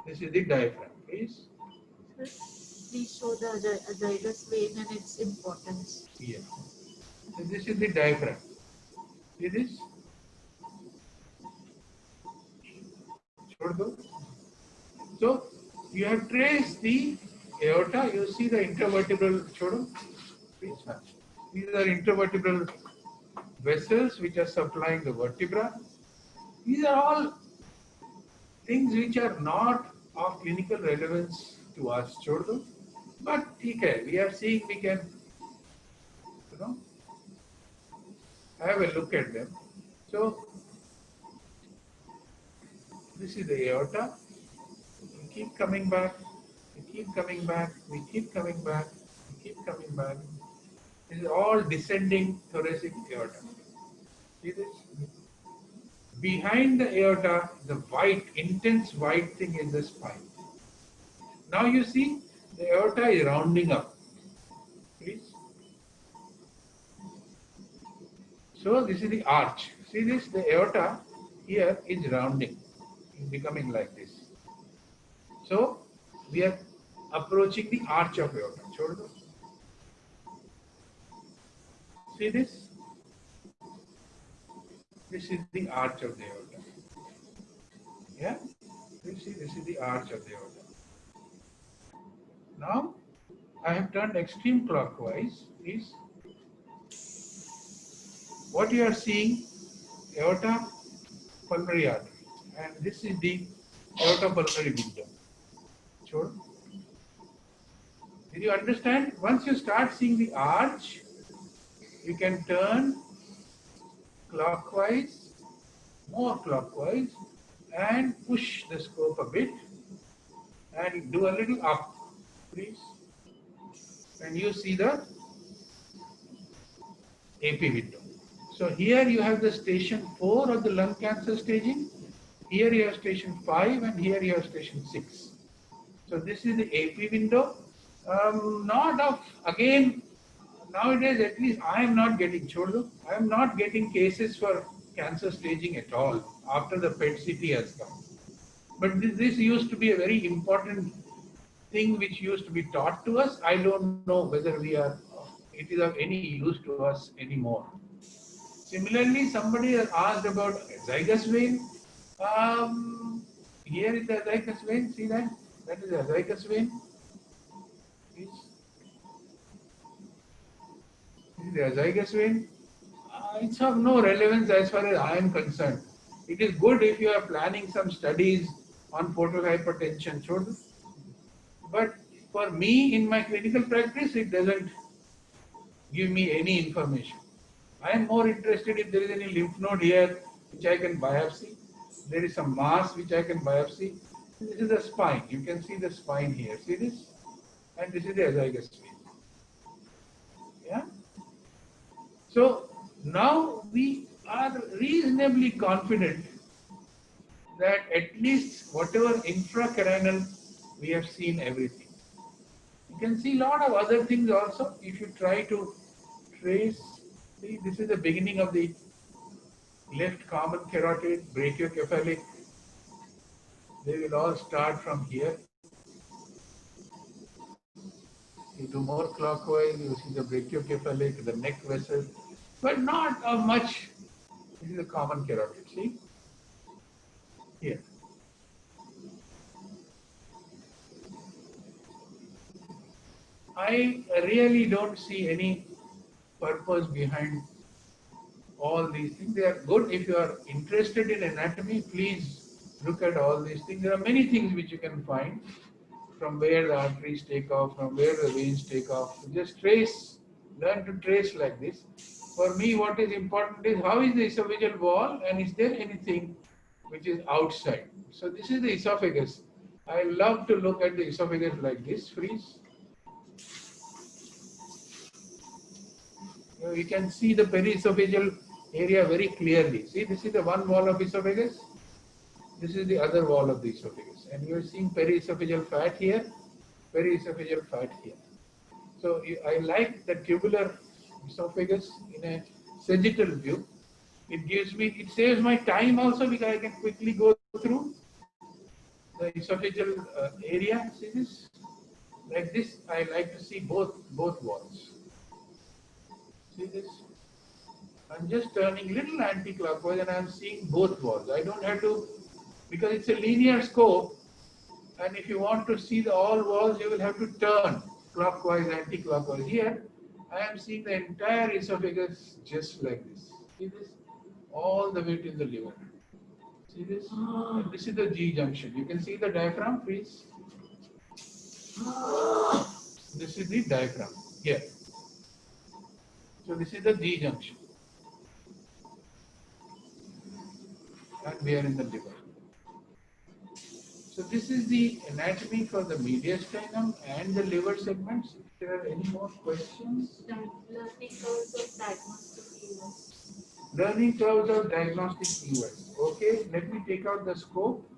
This is the diaphragm, please. Please show the azygous vein and its importance. Yeah. So this is the diaphragm. See this? So you have traced the aorta. You see the intervertebral. These are intervertebral vessels which are supplying the vertebra. These are all things which are not of clinical relevance to us, but okay, we are seeing we can, have a look at them. So this is the aorta. We keep coming back. We keep coming back. We keep coming back. We keep coming back. This is all descending thoracic aorta. See this? Behind the aorta, the white, intense white thing is the spine. Now you see the aorta is rounding up. Please. So this is the arch. See this? The aorta here is rounding, becoming like this. So we are approaching the arch of aorta. See this? This is the arch of the aorta. Yeah? You see, this is the arch of the aorta. Now, I have turned extreme clockwise. Please. What you are seeing, aorta, pulmonary artery. And this is the aorta pulmonary window. Sure. Did you understand? Once you start seeing the arch, you can turn clockwise, more clockwise, and push the scope a bit and do a little up, please. And you see the AP window. So here you have the station 4 of the lung cancer staging. Here you have station 5 and here you have station 6. So this is the AP window. Not of, again, nowadays at least I am not getting, Chodo, I am not getting cases for cancer staging at all after the PET CT has come. But this used to be a very important thing which used to be taught to us. I don't know whether it is of any use to us anymore. Similarly, somebody has asked about azygous vein. Here is the azygous vein. See that? That is the azygous vein. This is the azygous vein. It's of no relevance as far as I am concerned. It is good if you are planning some studies on portal hypertension, Chodu. But for me, in my clinical practice, it doesn't give me any information. I am more interested if there is any lymph node here which I can biopsy. There is some mass which I can biopsy. This is the spine. You can see the spine here. See this? And this is the azygous vein. Yeah? So now we are reasonably confident that at least whatever intracarinal, we have seen everything. You can see a lot of other things also if you try to trace. See, this is the beginning of the left common carotid, brachiocephalic. They will all start from here. You do more clockwise, you see the brachiocephalic, the neck vessel, but not much. This is the common carotid, see? Here. I really don't see any purpose behind all these things. They are good. If you are interested in anatomy, please look at all these things. There are many things which you can find from where the arteries take off, from where the veins take off. Just trace, learn to trace like this. For me, what is important is how is the esophageal wall and is there anything which is outside. So this is the esophagus. I love to look at the esophagus like this, freeze. You can see the periesophageal area very clearly. See, this is the one wall of esophagus. This is the other wall of the esophagus. And you are seeing periesophageal fat here, periesophageal fat here. So I like the tubular esophagus in a sagittal view. It saves my time also because I can quickly go through the esophageal area. See this? Like this, I like to see both walls. See this? I'm just turning little anti-clockwise and I'm seeing both walls. I don't have to, because it's a linear scope, and if you want to see all walls, you will have to turn clockwise, anti-clockwise. Here, I am seeing the entire esophagus just like this. See this? All the way to the liver. See this? And this is the G junction. You can see the diaphragm, please. This is the diaphragm here. So this is the G junction. And we are in the liver. So this is the anatomy for the mediastinum and the liver segments. If there are any more questions? Learning curves of diagnostic EUS. Learning curves of diagnostic EUS. Okay, let me take out the scope.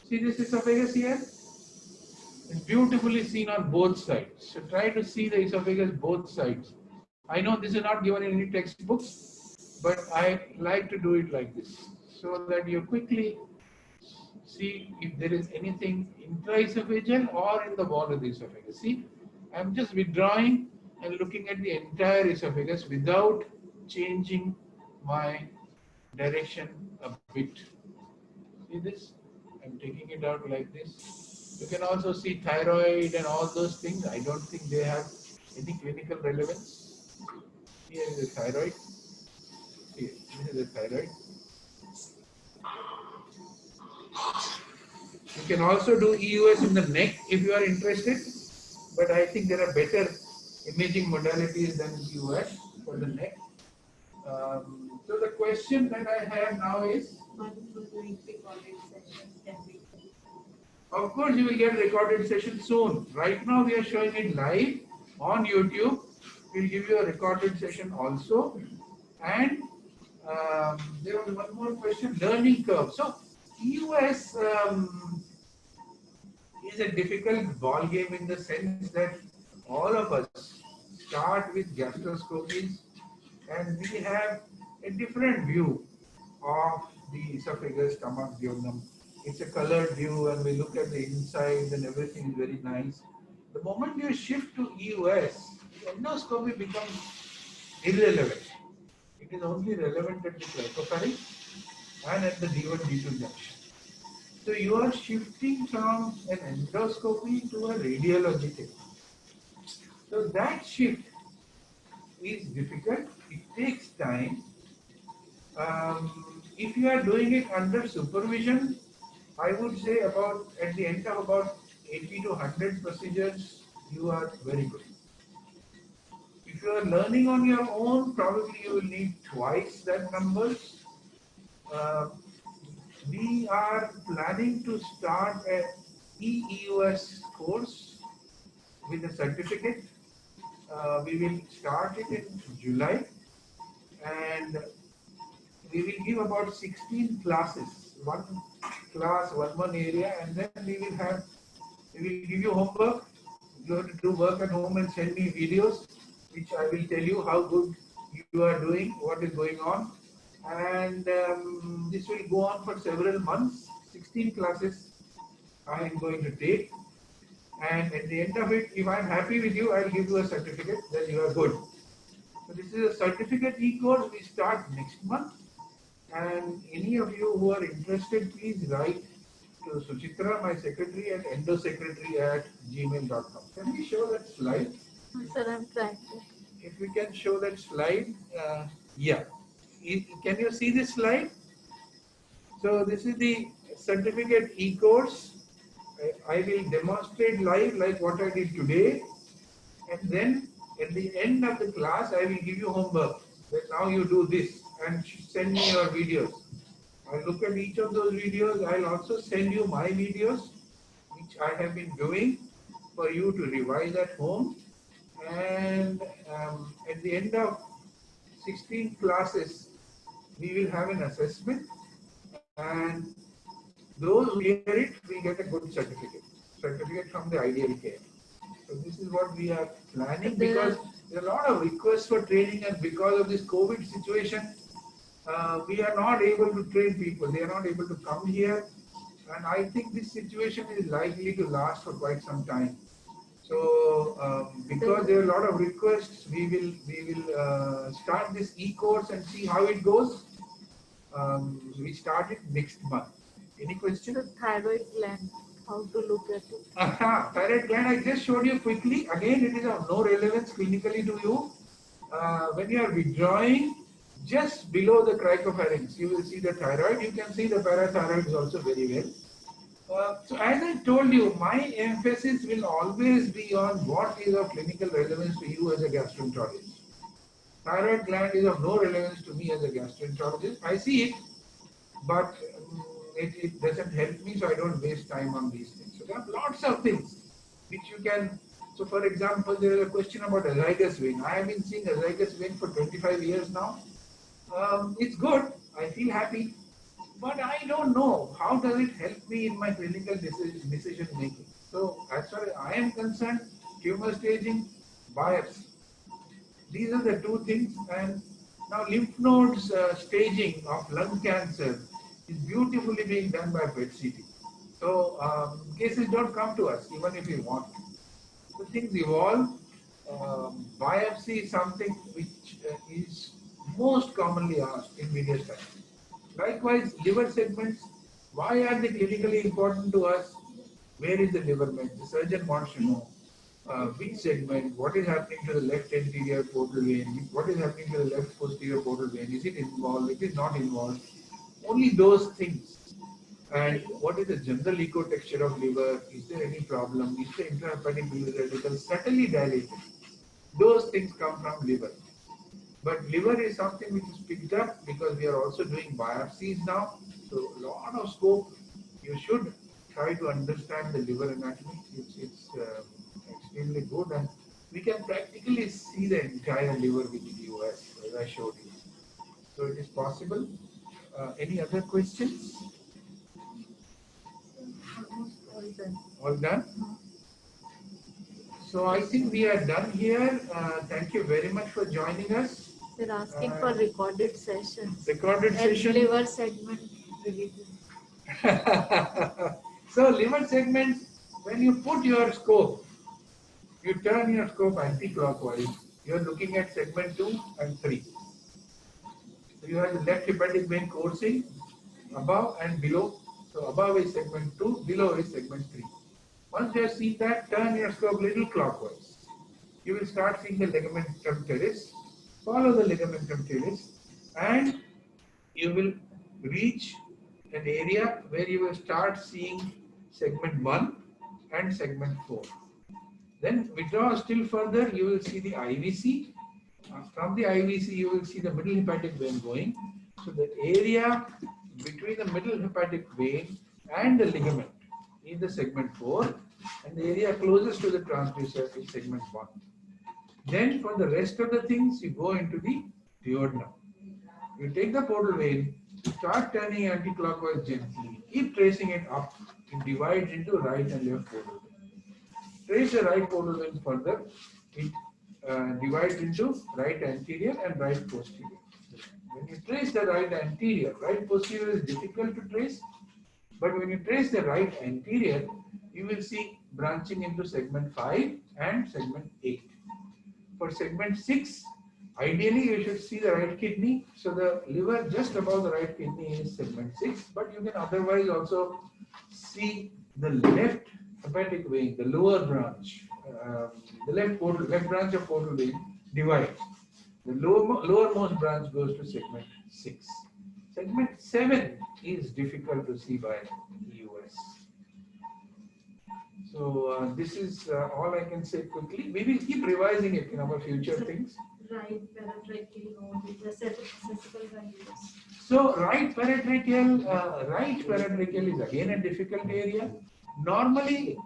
See this esophagus here? It's beautifully seen on both sides. So try to see the esophagus both sides. I know this is not given in any textbooks, but I like to do it like this, so that you quickly see if there is anything intraesophageal or in the wall of the esophagus. See, I'm just withdrawing and looking at the entire esophagus without changing my direction a bit. See this? I'm taking it out like this. You can also see thyroid and all those things. I don't think they have any clinical relevance. Here is the thyroid. Here, this is the thyroid. You can also do EUS in the neck if you are interested, but I think there are better imaging modalities than EUS for the neck. So the question that I have now is, of course you will get recorded session soon. Right now we are showing it live on YouTube. We'll give you a recorded session also, and There was one more question, learning curve. So, EUS is a difficult ball game in the sense that all of us start with gastroscopies and we have a different view of the esophagus, stomach, duodenum. It's a colored view and we look at the inside and everything is very nice. The moment you shift to EUS, the endoscopy becomes irrelevant. It is only relevant at the cricopharynx and at the D1, D2 junction. So you are shifting from an endoscopy to a radiology technique. So that shift is difficult. It takes time. If you are doing it under supervision, I would say about at the end of about 80 to 100 procedures, you are very good. If you are learning on your own, probably you will need twice that numbers. Uh, we are planning to start a EEUS course with a certificate. We will start it in July and we will give about 16 classes, one class, one area, and then we will give you homework. You have to do work at home and send me videos, which I will tell you how good you are doing, what is going on. And this will go on for several months, 16 classes I am going to take. And at the end of it, if I'm happy with you, I'll give you a certificate that you are good. So this is a certificate e-course. We start next month. And any of you who are interested, please write to Suchitra, my secretary, at endosecretary@gmail.com. Can we show that slide? Sir, I'm trying to. If we can show that slide, yeah. Can you see this slide? So this is the certificate e-course. I will demonstrate live like what I did today. And then at the end of the class, I will give you homework. That now you do this and send me your videos. I'll look at each of those videos. I'll also send you my videos, which I have been doing for you to revise at home. And at the end of 16 classes, we will have an assessment. And those who clear it, we get a good certificate from the ideal care. So this is what we are planning because there are a lot of requests for training, and because of this COVID situation, we are not able to train people. They are not able to come here, and I think this situation is likely to last for quite some time. So because there are a lot of requests, we will start this e-course and see how it goes. We start it next month. Any question? The thyroid gland, how to look at it? Thyroid gland, I just showed you quickly. Again, it is of no relevance clinically to you. When you are withdrawing, just below the cricopharynx, you will see the thyroid. You can see the parathyroid is also very well. So as I told you, my emphasis will always be on what is of clinical relevance to you as a gastroenterologist. Thyroid gland is of no relevance to me as a gastroenterologist. I see it, but it doesn't help me, so I don't waste time on these things. So there are lots of things which you can. So, for example, there is a question about azygous vein. I have been seeing azygous vein for 25 years now. It's good. I feel happy, but I don't know how does it help me in my clinical decision making. So, as far as I am concerned, tumor staging, biopsy. These are the two things. And now lymph nodes staging of lung cancer is beautifully being done by PET-CT. So cases don't come to us even if we want. So things evolve. Biopsy is something which is most commonly asked in various times. Likewise, liver segments. Why are they clinically important to us? Where is the liver met? The surgeon wants to know which segment, what is happening to the left anterior portal vein, what is happening to the left posterior portal vein, is it involved, it is not involved. Only those things. And what is the general ecotexture of liver? Is there any problem? Is the intrahepatic biliary radical subtly dilated? Those things come from liver. But liver is something which is picked up because we are also doing biopsies now. So a lot of scope. You should try to understand the liver anatomy. It's extremely good, and we can practically see the entire liver with the US, as I showed you. So it is possible. Any other questions? Almost all done. All done? So I think we are done here. Thank you very much for joining us. They're asking for recorded sessions. Recorded And session. liver segment revision. So liver segment, when you put your scope, you turn your scope anti-clockwise, you're looking at segment 2 and 3. So you have the left hepatic vein coursing above and below. So above is segment 2, below is segment 3. Once you have seen that, turn your scope little clockwise. You will start seeing the ligamentum teres. Follow the ligamentum teres and you will reach an area where you will start seeing segment 1 and segment 4. Then withdraw still further, you will see the IVC. From the IVC, you will see the middle hepatic vein going. So the area between the middle hepatic vein and the ligament is the segment 4, and the area closest to the transducer is segment 1. Then for the rest of the things, you go into the duodenum. You take the portal vein, start turning anti-clockwise gently, keep tracing it up. It divides into right and left portal vein. Trace the right portal vein further, it divides into right anterior and right posterior. When you trace the right anterior, right posterior is difficult to trace, but when you trace the right anterior, you will see branching into segment 5 and segment 8. For segment 6, ideally you should see the right kidney. So the liver just above the right kidney is segment 6, but you can otherwise also see the left hepatic vein, the lower branch, the left branch of portal vein divides. The lowermost branch goes to segment 6. Segment 7 is difficult to see by EUS. So this is all I can say quickly. We will keep revising it in our future things. Right paratracheal node with the accessible values. So right paratracheal is again a difficult area. Normally,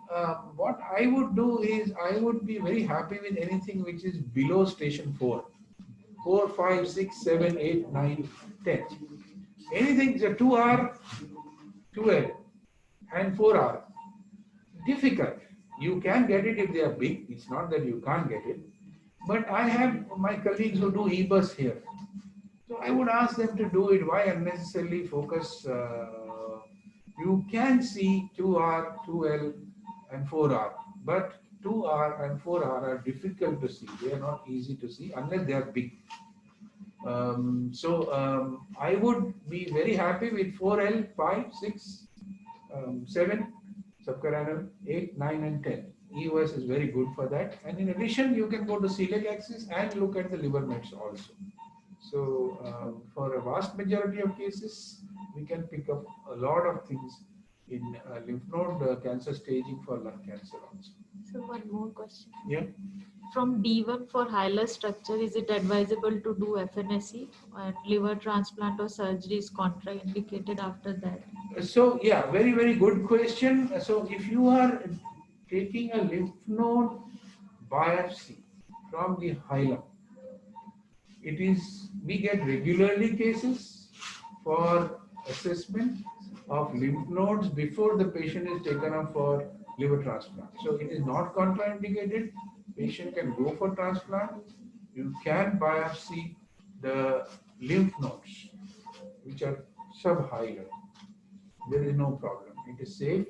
what I would do is I would be very happy with anything which is below station 4. 4, 5, 6, 7, 8, 9, 10. Anything 2R, 2L, and 4R. Difficult. You can get it if they are big. It's not that you can't get it. But I have my colleagues who do EBUS here. So I would ask them to do it. Why unnecessarily focus? You can see 2R, 2L, and 4R. But 2R and 4R are difficult to see. They are not easy to see unless they are big. I would be very happy with 4L, 5, 6, 7, subcarinal, 8, 9, and 10. EOS is very good for that. And in addition, you can go to celiac axis and look at the liver mets also. So for a vast majority of cases, we can pick up a lot of things in lymph node cancer staging for lung cancer also. So one more question. Yeah. From D1 for hilar structure, is it advisable to do FNSE and liver transplant or surgery is contraindicated after that? So yeah, very, very good question. So if you are taking a lymph node biopsy from the hilum, we get regularly cases for assessment of lymph nodes before the patient is taken up for liver transplant. So it is not contraindicated. Patient can go for transplant. You can biopsy the lymph nodes, which are subhilar. There is no problem. It is safe.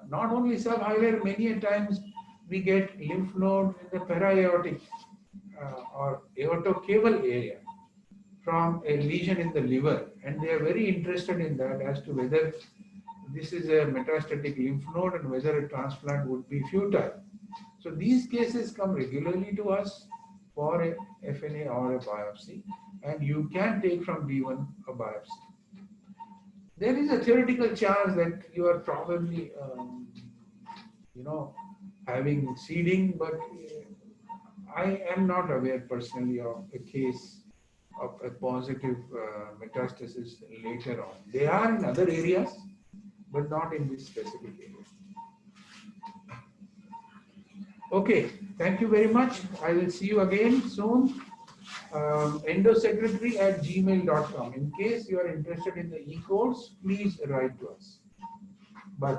Not only subhilar, many a times we get lymph node in the para-aortic or aortocaval area from a lesion in the liver, and they are very interested in that as to whether this is a metastatic lymph node and whether a transplant would be futile. So these cases come regularly to us for a FNA or a biopsy, and you can take from D1 a biopsy. There is a theoretical chance that you are probably, having seeding, but I am not aware personally of a case of a positive metastasis later on. They are in other areas, but not in this specific area. Okay, thank you very much. I will see you again soon. endosecretary@gmail.com. In case you are interested in the e-course, please write to us. Bye.